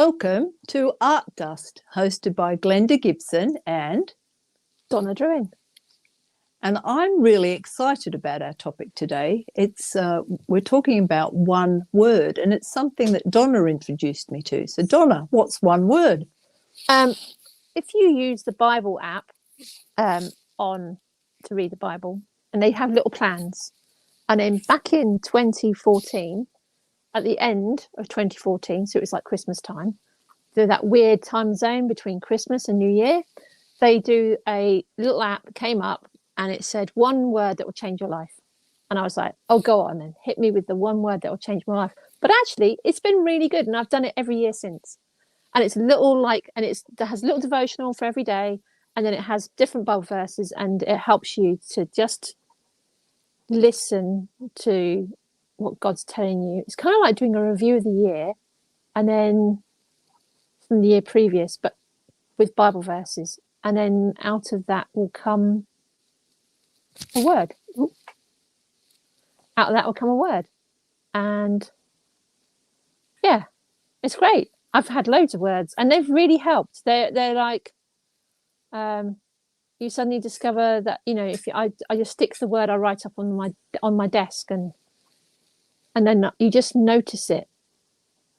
Welcome to Art Dust, hosted by Glenda Gibson and Donna Drouin. And I'm really excited about our topic today. We're talking about one word, and it's something that Donna introduced me to. So, Donna, what's one word? If you use the Bible app to read the Bible, and they have little plans, and then back in 2014, at the end of 2014, so it was like Christmas time, so that weird time zone between Christmas and New Year, they do a little app that came up and it said one word that will change your life. And I was like, oh, go on then, hit me with the one word that will change my life. But actually, it's been really good, and I've done it every year since. And it's it has a little devotional for every day, and then it has different Bible verses, and it helps you to just listen to what God's telling you. It's kind of like doing a review of the year, and then from the year previous, but with Bible verses, and then out of that will come a word. Out of that will come a word, and yeah, it's great. I've had loads of words, and they've really helped. They're like, you suddenly discover that, you know, if I just stick the word I write up on my desk, and then you just notice it.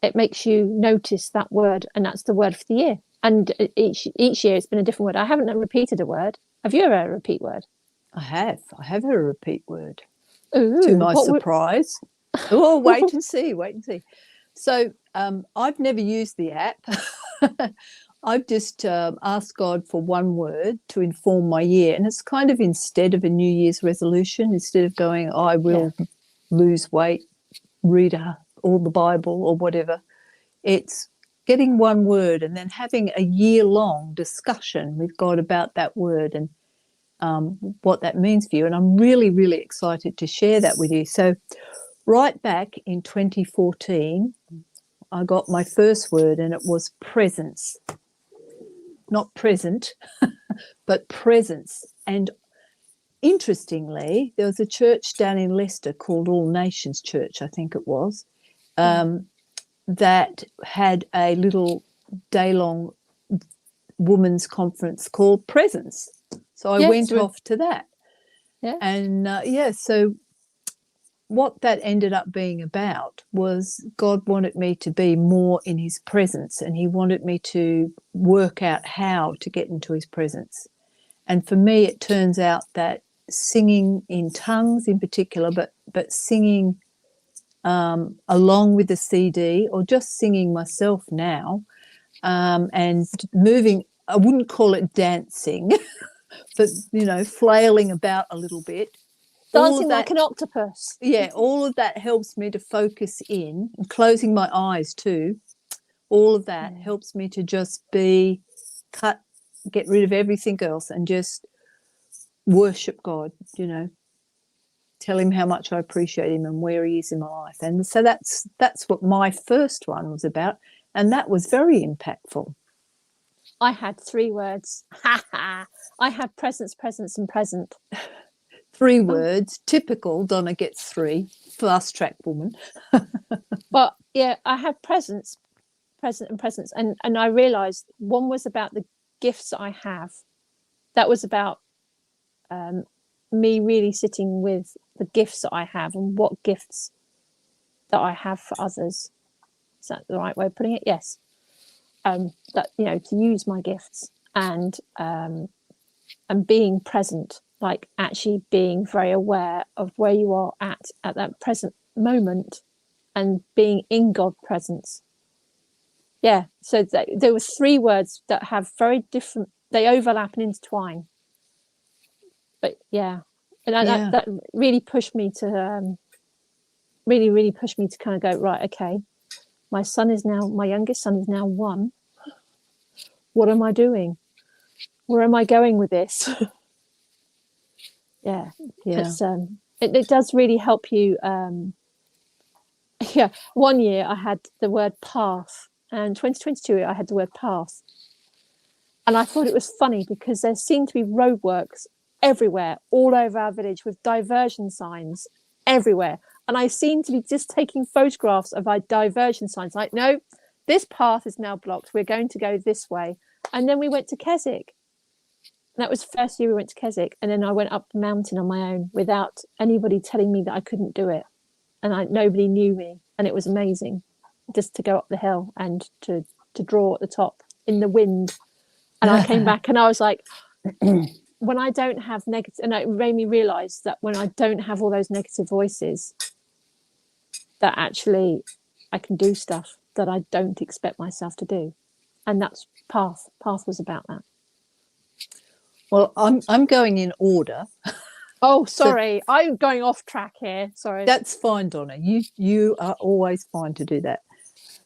It makes you notice that word, and that's the word for the year. And each year it's been a different word. I haven't repeated a word. Have you ever had a repeat word? I have a repeat word. Ooh, to my surprise. Oh, wait and see. So I've never used the app. I've just asked God for one word to inform my year. And it's kind of instead of a New Year's resolution, instead of going, I will lose weight, read all the Bible or whatever, it's getting one word and then having a year-long discussion with God about that word and what that means for you. And I'm really, really excited to share that with you. So right back in 2014, I got my first word, and it was presence. Not present, but presence. And interestingly, there was a church down in Leicester called All Nations Church, I think it was, that had a little day-long women's conference called Presence. So I went off to that. Yeah. And so what that ended up being about was God wanted me to be more in his presence, and he wanted me to work out how to get into his presence. And for me, it turns out that singing in tongues in particular, but singing along with the CD, or just singing myself now, and moving, I wouldn't call it dancing, but, you know, flailing about a little bit. Dancing like an octopus. Yeah, all of that helps me to focus in, and closing my eyes too. All of that helps me to just get rid of everything else and just worship God, you know, tell him how much I appreciate him and where he is in my life. And so that's what my first one was about, and that was very impactful. I had 3 words. I had presence, and present. 3 words, typical. Donna gets 3, fast track woman. But yeah, I had presence, and presence, and I realized one was about the gifts that I have. That was about me really sitting with the gifts that I have and what gifts that I have for others. Is that the right way of putting it? Yes. That, you know, to use my gifts and being present, like actually being very aware of where you are at that present moment, and being in God's presence. Yeah. So there were 3 words that have very different, they overlap and intertwine. But yeah, and that really pushed me to really pushed me to kind of go, right, okay, my youngest son is now 1. What am I doing? Where am I going with this? Yeah. It does really help you. One year I had the word path, and 2022 I had the word path, and I thought it was funny because there seemed to be roadworks everywhere, all over our village, with diversion signs everywhere, and I seemed to be just taking photographs of our diversion signs, like, no, this path is now blocked. We're going to go this way. And then we went to Keswick. That was the first year we went to Keswick. And then I went up the mountain on my own without anybody telling me that I couldn't do it. And nobody knew me. And it was amazing just to go up the hill and to draw at the top in the wind. And I came back and I was like, when I don't have negative, and it made me realize that when I don't have all those negative voices, that actually I can do stuff that I don't expect myself to do. And that's Path. Path was about that. Well, I'm going in order. Oh, sorry. So, I'm going off track here. Sorry. That's fine, Donna. You are always fine to do that.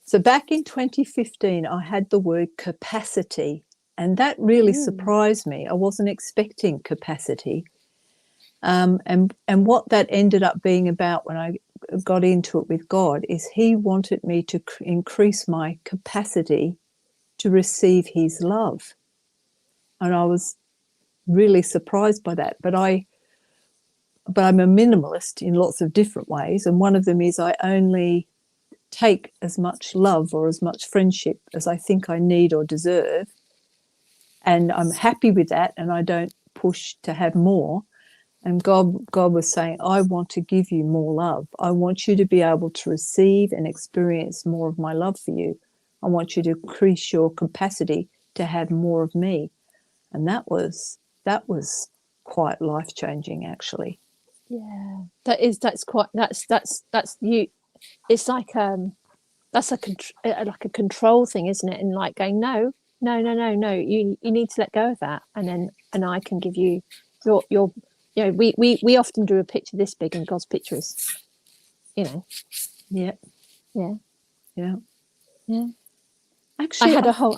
So back in 2015, I had the word capacity, and that really surprised me. I wasn't expecting capacity. And what that ended up being about when I got into it with God is he wanted me to increase my capacity to receive his love. And I was really surprised by that. But I'm a minimalist in lots of different ways. And one of them is I only take as much love or as much friendship as I think I need or deserve. And I'm happy with that. And I don't push to have more. And God was saying, I want to give you more love. I want you to be able to receive and experience more of my love for you. I want you to increase your capacity to have more of me. And that was quite life-changing, actually. Yeah, that's you. It's like that's like a control thing, isn't it? And like going, no. You need to let go of that, and I can give you your. You know, we often do a picture this big, and God's picture is, Yeah. Actually, I had a whole.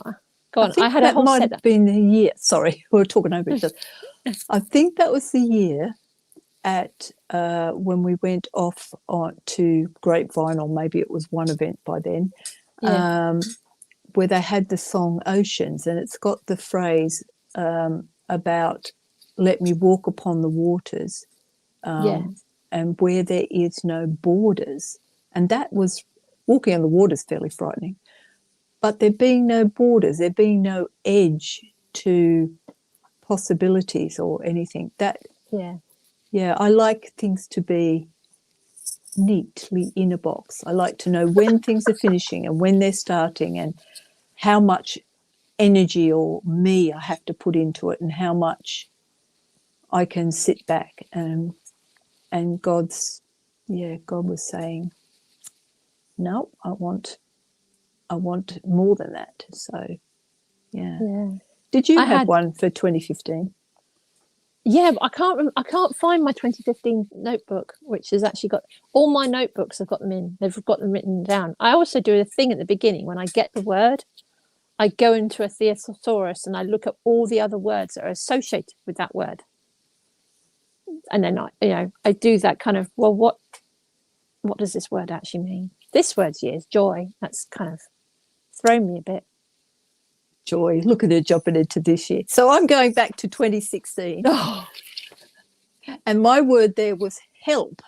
Go on. I had a whole might set. Have been the year. Sorry, we were talking over each other. I think that was the year at when we went off to Grapevine, or maybe it was one event by then, where they had the song Oceans, and it's got the phrase about let me walk upon the waters, and where there is no borders. And that was walking on the water is fairly frightening. But there being no borders, there being no edge to possibilities or anything. I like things to be neatly in a box. I like to know when things are finishing and when they're starting, and how much energy or me I have to put into it, and how much I can sit back. And God was saying, no, I want more than that. So did you have one for 2015? Yeah, but I can't find my 2015 notebook, which has actually got all my notebooks. I've got them in. They've got them written down. I also do a thing at the beginning when I get the word. I go into a thesaurus and I look at all the other words that are associated with that word. And then I do that kind of, well, what does this word actually mean? This word's here is joy. That's kind of thrown me a bit. Joy. Look at her jumping into this year. So I'm going back to 2016. And my word there was help.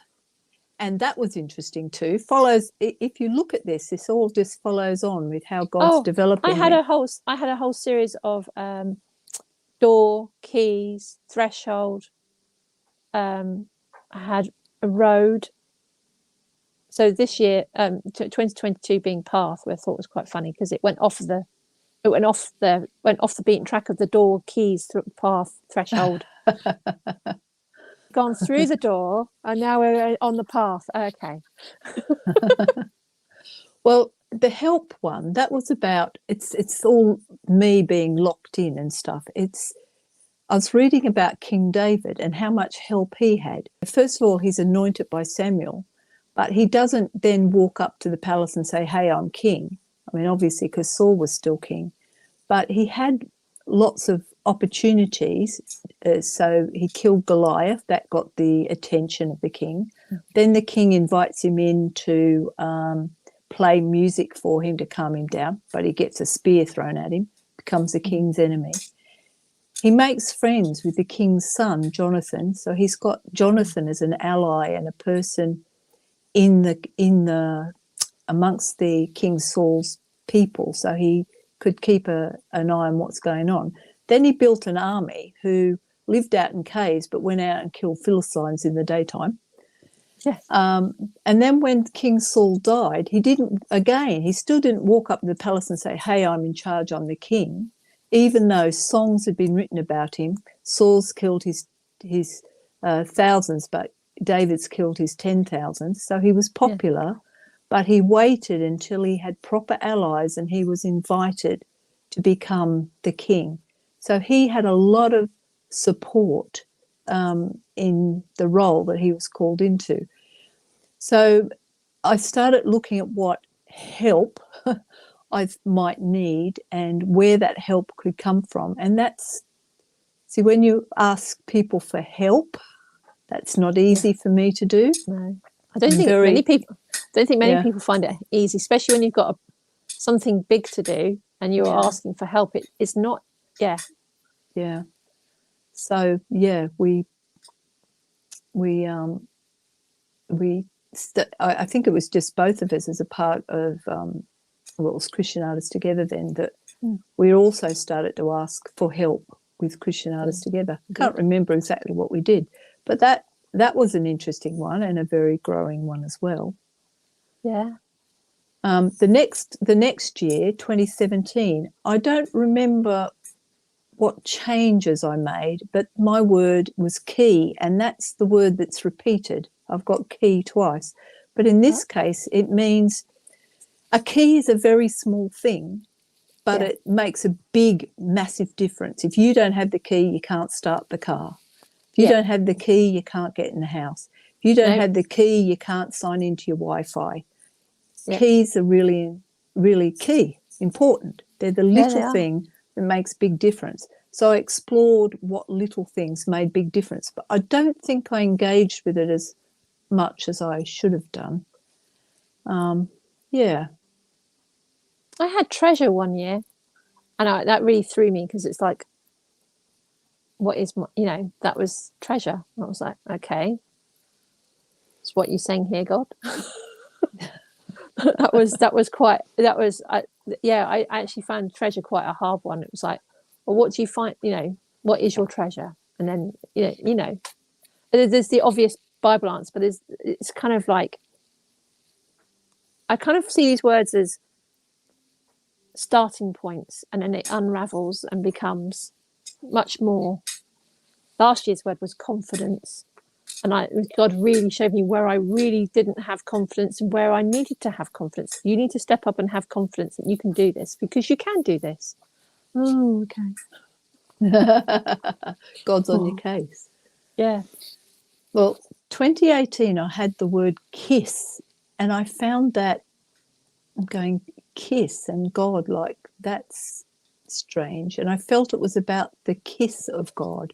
And that was interesting too. Follows, if you look at this all just follows on with how God's developing. I had a whole series of door, keys, threshold. I had a road. So this year, 2022 being Path, which I thought was quite funny because it went off the beaten track of the door, keys, path, threshold. Gone through the door, and now we're on the path. Okay. Well, the help one, that was about it's all me being locked in and stuff. I was reading about King David and how much help he had. First of all, he's anointed by Samuel, but he doesn't then walk up to the palace and say, hey, I'm king. I mean, obviously, because Saul was still king. But he had lots of opportunities. So he killed Goliath. That got the attention of the king. Then the king invites him in to play music for him to calm him down, but he gets a spear thrown at him, becomes the king's enemy. He makes friends with the king's son, Jonathan. So he's got Jonathan as an ally and a person in the amongst the King Saul's people, so he could keep an eye on what's going on. Then he built an army who lived out in caves but went out and killed Philistines in the daytime. Yes. And then when King Saul died, he still didn't walk up to the palace and say, hey, I'm in charge, I'm the king, even though songs had been written about him. Saul's killed his thousands, but David's killed his 10,000. So he was popular, but he waited until he had proper allies and he was invited to become the king. So he had a lot of support in the role that he was called into. So I started looking at what help I might need and where that help could come from. And when you ask people for help, that's not easy for me to do. No, I don't think many people find it easy, especially when you've got something big to do and you're asking for help. It's not. Yeah. So I think it was just both of us as a part of it was Christian Artists Together then that we also started to ask for help with Christian Artists Together. I can't remember exactly what we did, but that was an interesting one and a very growing one as well. Yeah. The next year, 2017, I don't remember what changes I made, but my word was key, and that's the word that's repeated. I've got key twice, but in this case, it means a key is a very small thing, but it makes a big, massive difference. If you don't have the key, you can't start the car. If you don't have the key, you can't get in the house. If you don't have the key, you can't sign into your Wi-Fi. Keys are really, really key, important. They're the little thing that makes big difference. So I explored what little things made big difference, but I don't think I engaged with it as much as I should have done. I had treasure one year, and that really threw me because it's like, what is that was treasure. I was like, okay, it's what you're saying here, God. I actually found treasure quite a hard one. It was like, well, what do you find, what is your treasure? And then there's the obvious Bible answer, but it's kind of like, I kind of see these words as starting points, and then it unravels and becomes much more. Last year's word was confidence, and God really showed me where I really didn't have confidence and where I needed to have confidence. You need to step up and have confidence that you can do this, because you can do this. Oh, okay. God's on your case. Yeah. Well, 2018, I had the word kiss, and I found that I'm going kiss and God, like, that's strange. And I felt it was about the kiss of God,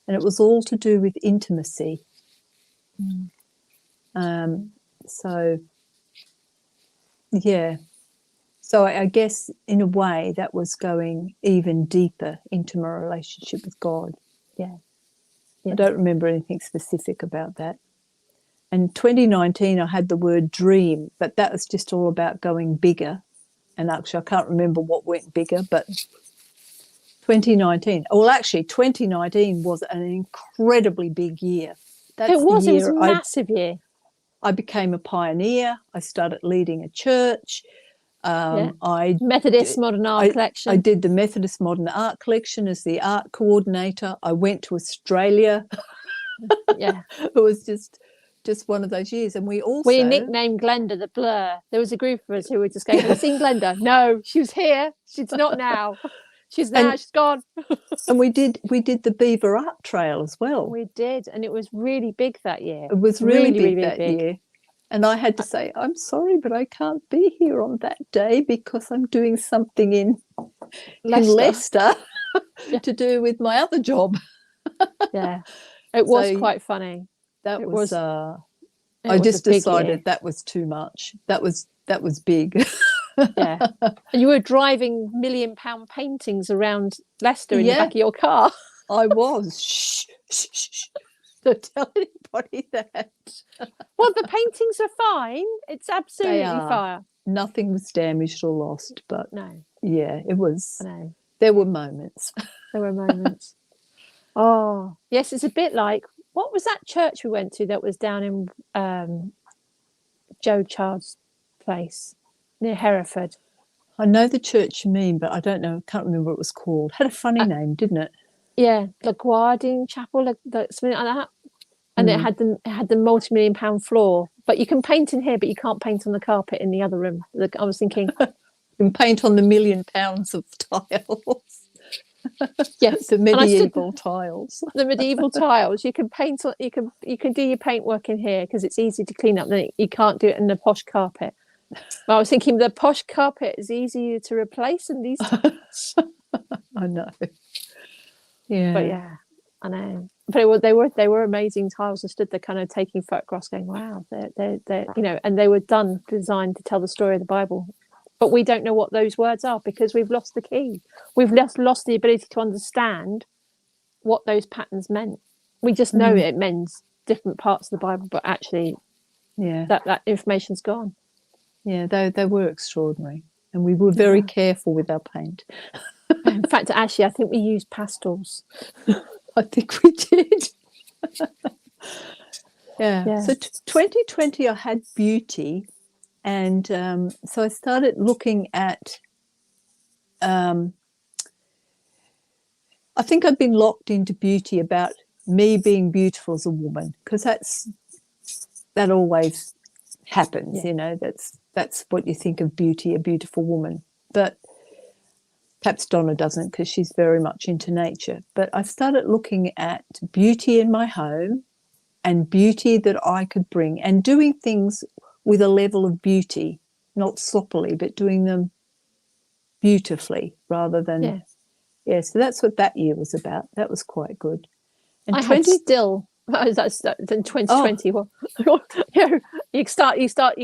and it was all to do with intimacy. So I guess in a way that was going even deeper into my relationship with God. I don't remember anything specific about that. And 2019, I had the word dream, but that was just all about going bigger. And actually, I can't remember what went bigger, but 2019 was an incredibly big year. It was a massive year. I became a pioneer. I started leading a church. Methodist Modern Art Collection. I did the Methodist Modern Art Collection as the art coordinator. I went to Australia. It was just one of those years. And we nicknamed Glenda the Blur. There was a group of us who were just going, have you seen Glenda? No, she was here. She's not now. She's gone. And we did the Beaver Art Trail as well. We did, and it was really big that year. It was really big that year. And I had to say, I'm sorry, but I can't be here on that day because I'm doing something in Leicester to do with my other job. It was quite funny. That was I just decided that was too much. That was big. And you were driving £1 million paintings around Leicester in the back of your car. I was. Shh. Don't tell anybody that. Well, the paintings are fine. It's absolutely are. fine. Nothing was damaged or lost, but No, yeah, it was. I know. There were moments. There were moments. Oh, yes, it's a bit like, what was that church we went to that was down in Joe Child's place near Hereford? I know the church you mean, but I don't know. I can't remember what it was called. Had a funny name, didn't it? Yeah, the Guarding Chapel, like something like that. And it had the multi-million-pound floor. But you can paint in here, but you can't paint on the carpet in the other room. I was thinking, You can paint on the £1 million of tiles. yes, The medieval tiles. the medieval tiles. You can paint on. You can do your paintwork in here because it's easy to clean up. Then you can't do it in the posh carpet. But I was thinking the posh carpet is easier to replace in these times. I know. Yeah. But yeah, I know. But they were amazing tiles. I stood there kind of taking photographs, going, "Wow, they're you know," and they were designed to tell the story of the Bible. But we don't know what those words are because we've lost the key. We've lost the ability to understand what those patterns meant. We just know it means different parts of the Bible, but actually, Yeah. that information's gone. Yeah, they were extraordinary. And we were very careful with our paint. In fact, actually, I think we used pastels. I think we did. Yeah. So 2020, I had beauty. And so I started looking at, I think I've been locked into beauty about me being beautiful as a woman, because that always happens, you know, that's what you think of beauty, a beautiful woman. But perhaps Donna doesn't because she's very much into nature. But I started looking at beauty in my home and beauty that I could bring and doing things with a level of beauty, not sloppily, but doing them beautifully rather than, so that's what that year was about. That was quite good. And I had still, that's in 2020. Well, you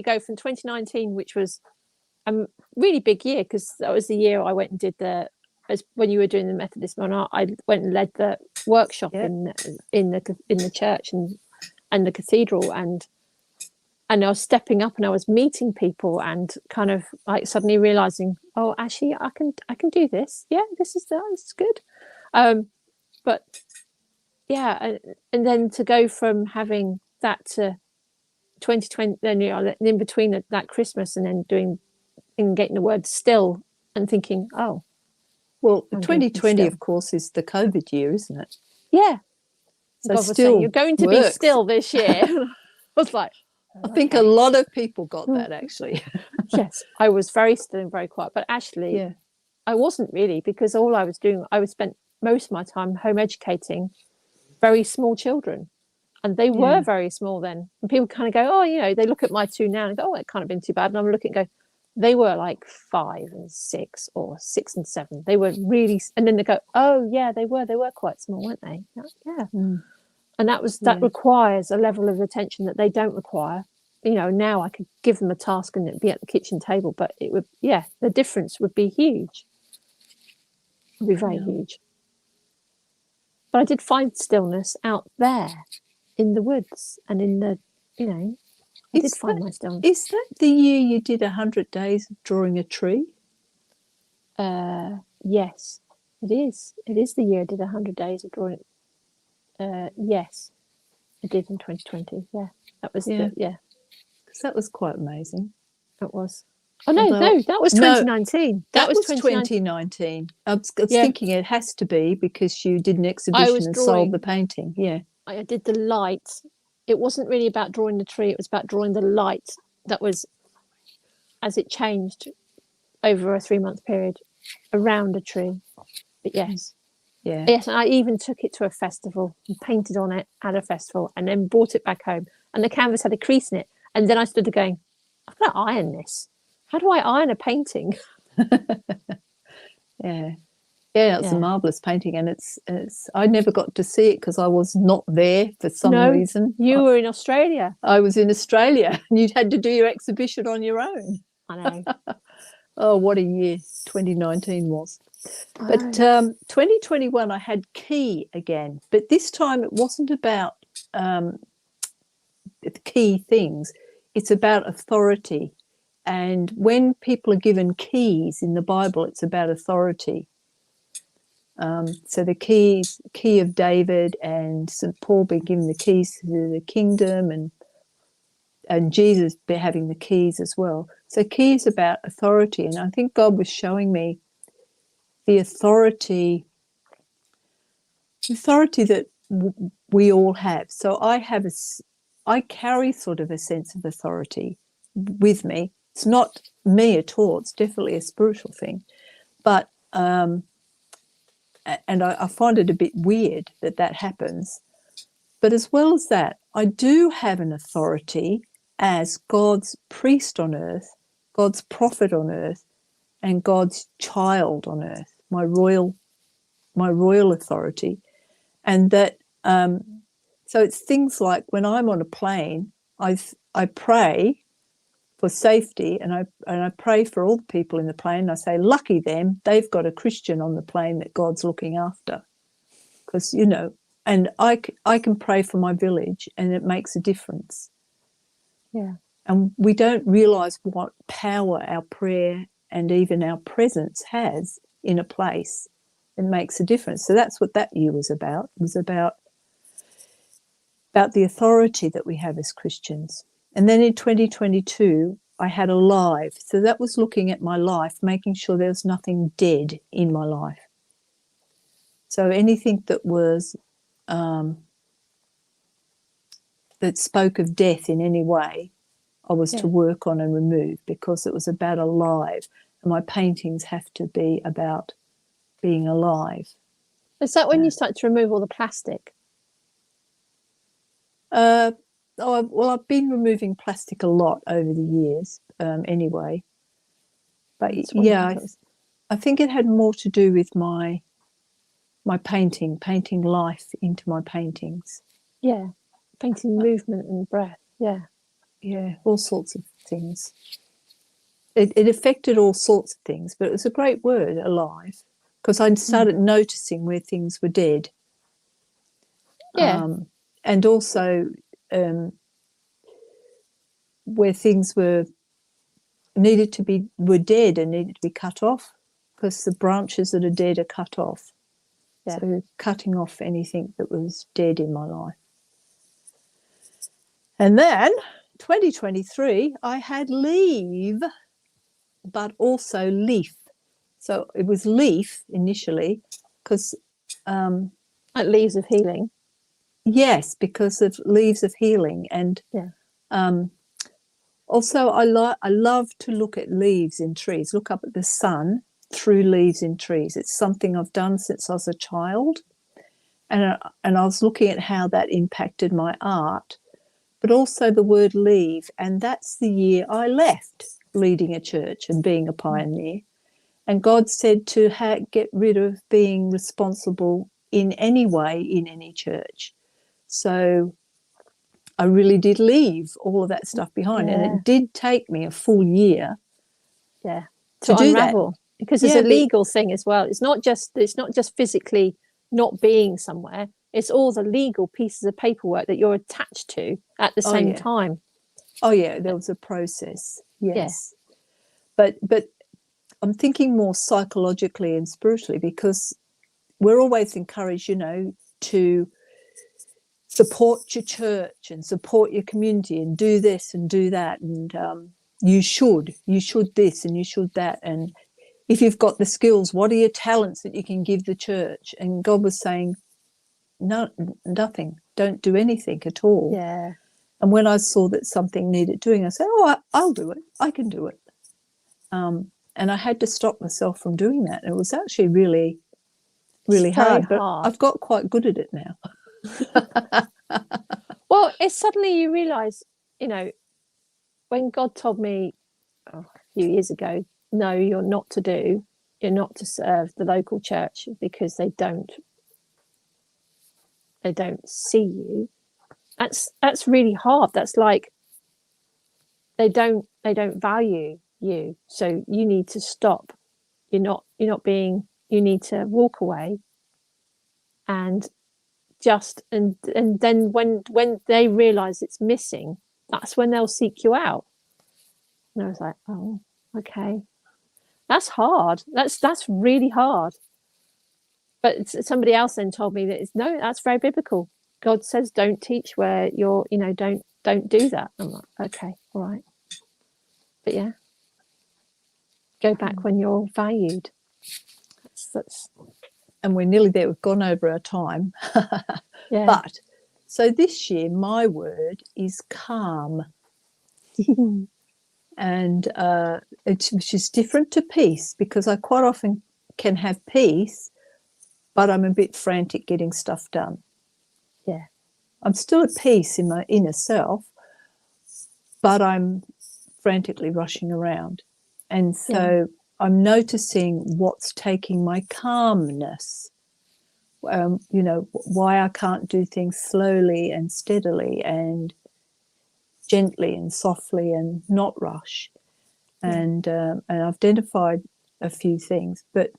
go from 2019, which was a really big year because that was the year I went and did when you were doing the Methodist one, I went and led the workshop in the church and the cathedral, and I was stepping up and I was meeting people and kind of like suddenly realizing, oh, actually, I can do this. Yeah, this is good. But yeah, and then to go from having that to 2020, then in between that Christmas and then getting the word still and thinking, oh, well, 2020, of course, is the COVID year, isn't it? Yeah. So God was saying, you're going to be still this year. I was like, I think a lot of people got that, actually. Yes, I was very still and very quiet. But actually, I wasn't really, because all I was doing, I spent most of my time home educating very small children. And they were very small then. And people kind of go, oh, you know, they look at my two now and go, oh, it can't have been too bad. And I'm looking and go, they were like 5 and 6 or 6 and 7. They were really, and then they go, oh, yeah, they were quite small, weren't they? Yeah. And that requires a level of attention that they don't require. You know, now I could give them a task and it'd be at the kitchen table, but it would, the difference would be huge. It would be very huge. But I did find stillness out there in the woods and in the, you know, I did find my stillness. Is that the year you did 100 days of drawing a tree? Yes, it is. It is the year I did 100 days of drawing. Yes, I did in 2020. Yeah, that was because that was quite amazing. It was. Oh no, that was 2019. No, that was 2019. I was thinking it has to be because you did an exhibition and sold the painting. Yeah, I did the light. It wasn't really about drawing the tree. It was about drawing the light that was, as it changed over a 3-month period, around a tree. But yes. Yeah. Yes, and I even took it to a festival and painted on it at a festival and then brought it back home. And the canvas had a crease in it. And then I stood there going, I've got to iron this. How do I iron a painting? It's a marvellous painting. And it's I never got to see it because I was not there for some reason. You were in Australia. I was in Australia and you'd had to do your exhibition on your own. I know. Oh, what a year 2019 was. But 2021, I had key again. But this time it wasn't about key things. It's about authority. And when people are given keys in the Bible, it's about authority. So the key of David and St. Paul being given the keys to the kingdom, and Jesus having the keys as well. So key is about authority. And I think God was showing me the authority that we all have. So I carry sort of a sense of authority with me. It's not me at all. It's definitely a spiritual thing. But and I find it a bit weird that happens. But as well as that, I do have an authority as God's priest on earth, God's prophet on earth, and God's child on earth, my royal authority. And that so it's things like when I'm on a plane, I pray for safety, and I pray for all the people in the plane. I say, lucky them, they've got a Christian on the plane that God's looking after. Because, and I can pray for my village, and it makes a difference. Yeah. And we don't realise what power our prayer and even our presence has in a place. It makes a difference. So that's what that year was about. It was about the authority that we have as Christians. And then in 2022, I had a live. So that was looking at my life, making sure there was nothing dead in my life. So anything that was that spoke of death in any way, I was to work on and remove, because it was about alive. And my paintings have to be about being alive. Is that when you start to remove all the plastic? Well, I've been removing plastic a lot over the years, anyway. But I think it had more to do with my painting life into my paintings. Yeah, painting movement and breath. Yeah. Yeah, all sorts of things. It affected all sorts of things, but it was a great word, alive, because I started noticing where things were dead. Yeah. And also where things were dead and needed to be cut off, because the branches that are dead are cut off. Yeah. So cutting off anything that was dead in my life. And then 2023, I had leave, but also leaf. So it was leaf initially, because like leaves of healing. Yes, because of leaves of healing. And also I love to look at leaves in trees, look up at the sun through leaves in trees. It's something I've done since I was a child, and I was looking at how that impacted my art, but also the word leave. And that's the year I left leading a church and being a pioneer. And God said to get rid of being responsible in any way in any church. So I really did leave all of that stuff behind. And it did take me a full year to do unravel that. Because it's a legal thing as well. It's not just physically not being somewhere. It's all the legal pieces of paperwork that you're attached to at the same time. Oh yeah, there was a process. Yes. Yeah. But I'm thinking more psychologically and spiritually, because we're always encouraged, to support your church and support your community and do this and do that. And you should this and you should that. And if you've got the skills, what are your talents that you can give the church? And God was saying, no, nothing. Don't do anything at all. Yeah. And when I saw that something needed doing, I said, I'll do it. I can do it. And I had to stop myself from doing that. And it was actually really, really hard. But I've got quite good at it now. Well, it's suddenly you realise, when God told me a few years ago, no, you're not to serve the local church because they don't see you. That's really hard. That's like they don't value you, so you need to stop. You need to walk away and just and then when they realize it's missing, that's when they'll seek you out. And I was like, oh, okay, that's hard. That's really hard. But somebody else then told me that no, that's very biblical. God says don't teach where you're, don't do that. I'm like, okay, all right. But yeah, go back when you're valued. That's and we're nearly there. We've gone over our time. yeah. But so this year, my word is calm. And which is different to peace, because I quite often can have peace, but I'm a bit frantic getting stuff done. Yeah. I'm still at peace in my inner self, but I'm frantically rushing around. And so I'm noticing what's taking my calmness, why I can't do things slowly and steadily and gently and softly and not rush. And I've identified a few things, but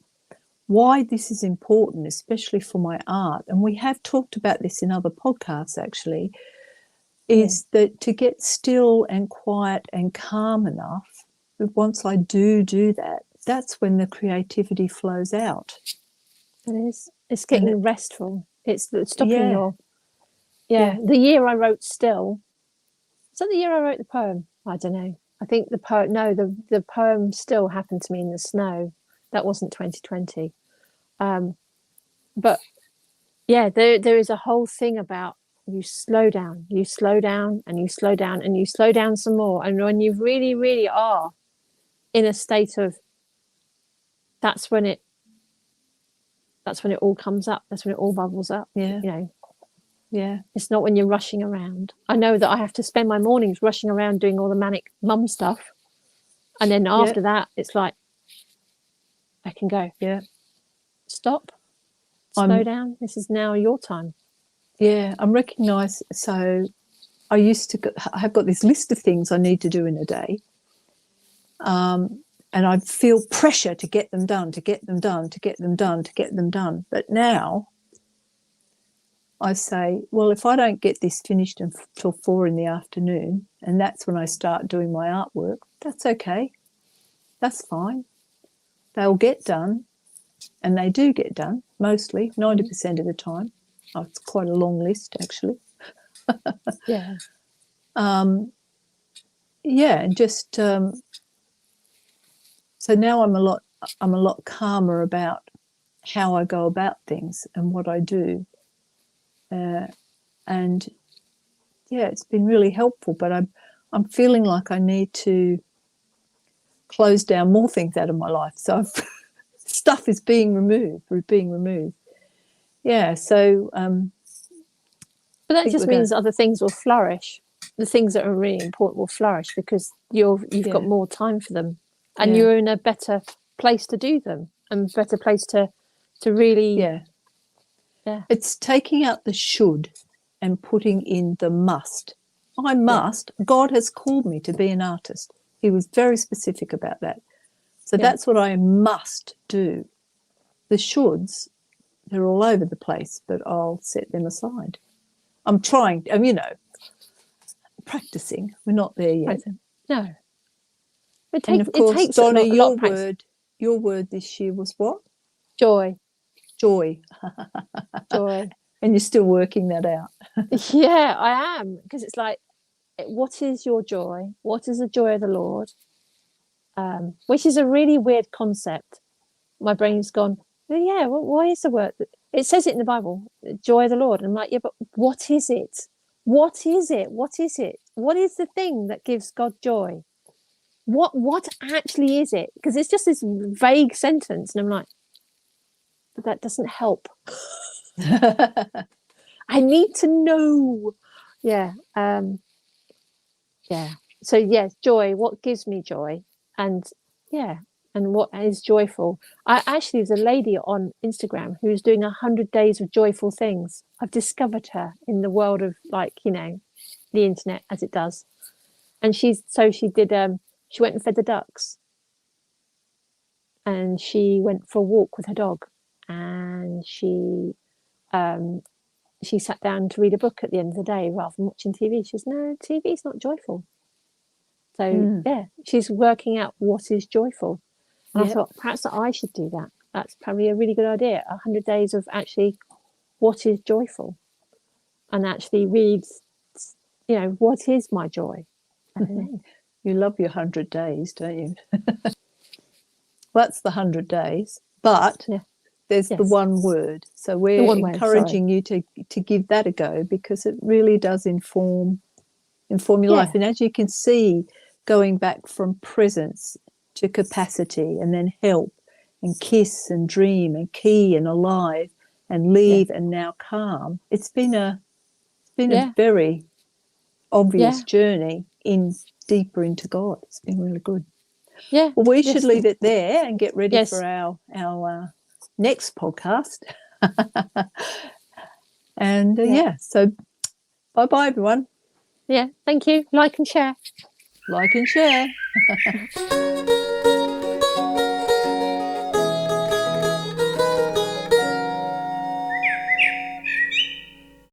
why this is important, especially for my art, and we have talked about this in other podcasts actually, is that to get still and quiet and calm enough, once I do that, that's when the creativity flows out. It is. It's getting restful. It's stopping your... Yeah. The year I wrote Still, is that the year I wrote the poem? I don't know. I think the poem Still happened to me in the snow. That wasn't 2020. But yeah, there is a whole thing about you slow down, and you slow down, and you slow down some more. And when you really, really are in a state of, that's when it all comes up. That's when it all bubbles up. Yeah. Yeah. It's not when you're rushing around. I know that I have to spend my mornings rushing around doing all the manic mum stuff. And then after that, it's like, I can go. Yeah. Stop. Slow down. This is now your time. Yeah. I'm recognised. So I have got this list of things I need to do in a day. And I feel pressure to get them done. But now I say, well, if I don't get this finished until 4 p.m, and that's when I start doing my artwork, that's okay. That's fine. They'll get done, and they do get done, mostly, 90% of the time. Oh, it's quite a long list, actually. Yeah. And just so now I'm a lot calmer about how I go about things and what I do. And it's been really helpful, but I'm feeling like I need to close down more things out of my life. So stuff is being removed. Yeah. So, but that just means other things will flourish. The things that are really important will flourish because you've got more time for them, and you're in a better place to do them, and better place to really. Yeah. It's taking out the should and putting in the must. I must. God has called me to be an artist. He was very specific about that. So that's what I must do. The shoulds, they're all over the place, but I'll set them aside. I'm trying, practicing. We're not there yet. No. And of course, Donna, your word this year was what? Joy. Joy. And you're still working that out. Yeah, I am. Because it's like, what is your joy? What is the joy of the Lord? Which is a really weird concept. My brain's gone, well, why is the word? It says it in the Bible, joy of the Lord. And I'm like, but what is it? What is it? What is it? What is the thing that gives God joy? What actually is it? Because it's just this vague sentence. And I'm like, but that doesn't help. I need to know. Yeah. So yes, joy. What gives me joy? And what is joyful? There's a lady on Instagram who's doing 100 days of joyful things. I've discovered her in the world of the internet as it does. And she went and fed the ducks, and she went for a walk with her dog, and she she sat down to read a book at the end of the day rather than watching TV. She says, no, TV is not joyful. So yeah, she's working out what is joyful. And I thought perhaps that I should do that. That's probably a really good idea. 100 days of actually what is joyful, and actually read, what is my joy? You love your 100 days, don't you? That's the 100 days. But there's the one word. So we're encouraging you to give that a go, because it really does inform your life. And as you can see, going back from presence to capacity, and then help, and kiss, and dream, and key, and alive, and leave, and now calm. It's been a very obvious journey deeper into God. It's been really good. Yeah. Well, we should leave it there and get ready for our next podcast. And so bye everyone. Yeah, thank you. Like and share. Like and share.